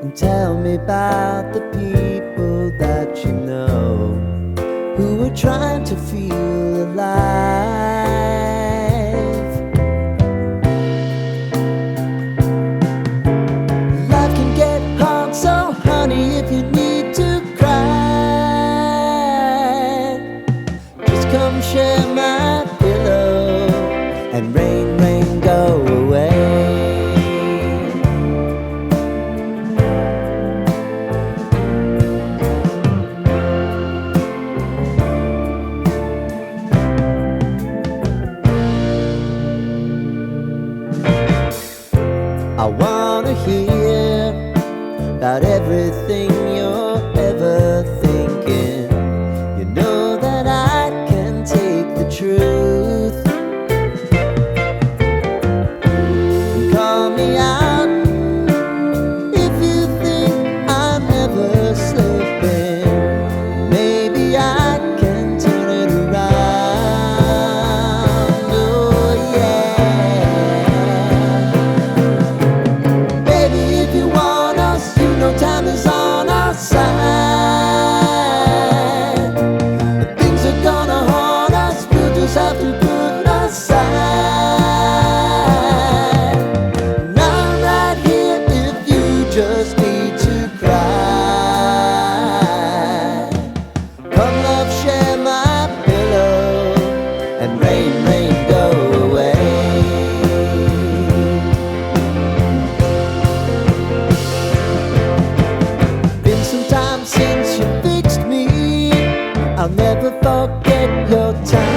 and tell me about the people that you know who are trying to feel alive. Life can get hard, so honey, if you need to cry, just come share my pillow and rain, rain, go away. I wanna hear about everything you're ever thinking. You know that I can take the truth. And call me out if you think I'm ever slipping. Maybe I can turn it around. Oh yeah. Baby, if you want us, you know time is on our side. If things are gonna haunt us, we'll just have to put aside. And I'm right here if you just need to cry. Come love, share my pillow, and rain, rain, go away. Been some time since you fixed me. I'll never forget your time.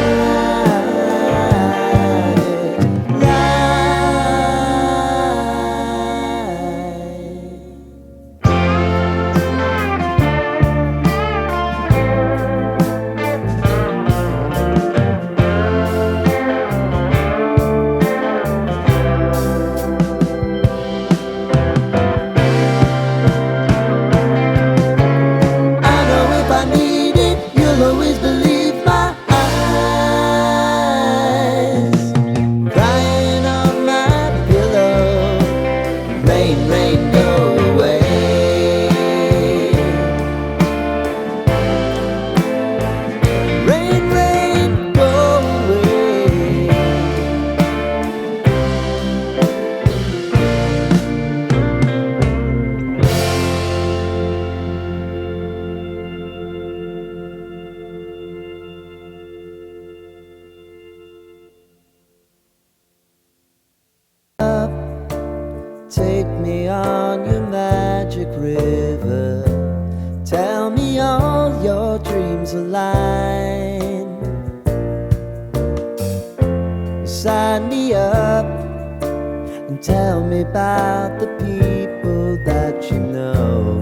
I know if I need it, you'll always believe my eyes. Crying on my pillow, rain, rain, go away. Rain, rain, go away. Take me on your magic river. Tell me all your dreams align. Sign me up and tell me about the people that you know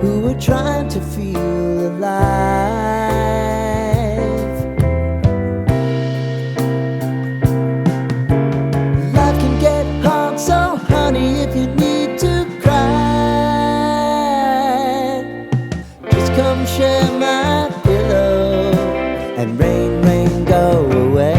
who are trying to feel alive. Life can get hard, so honey, if you need to cry, just come share my pillow and rain, rain, go away.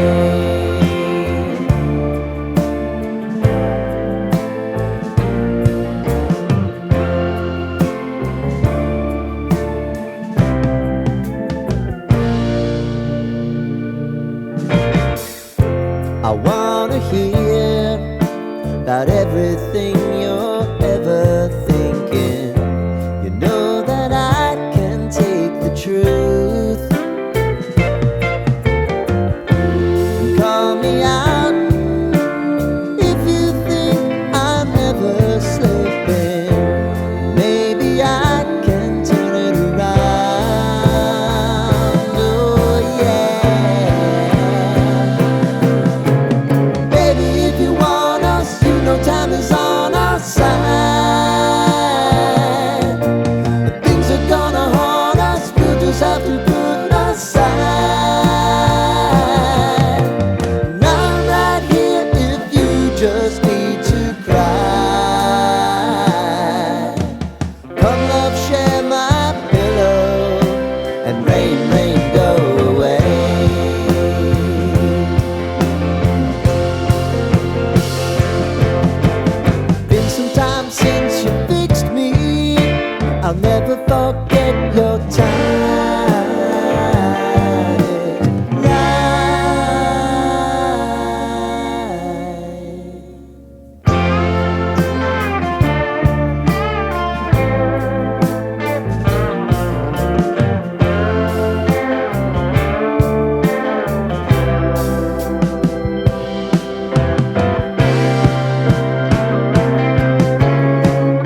forget your timeline.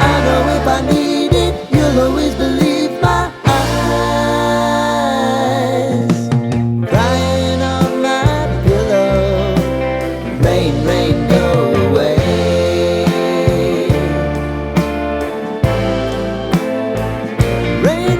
I know if I need it, you'll always believe my eyes. Crying on my pillow, rain, rain, go away. Rain,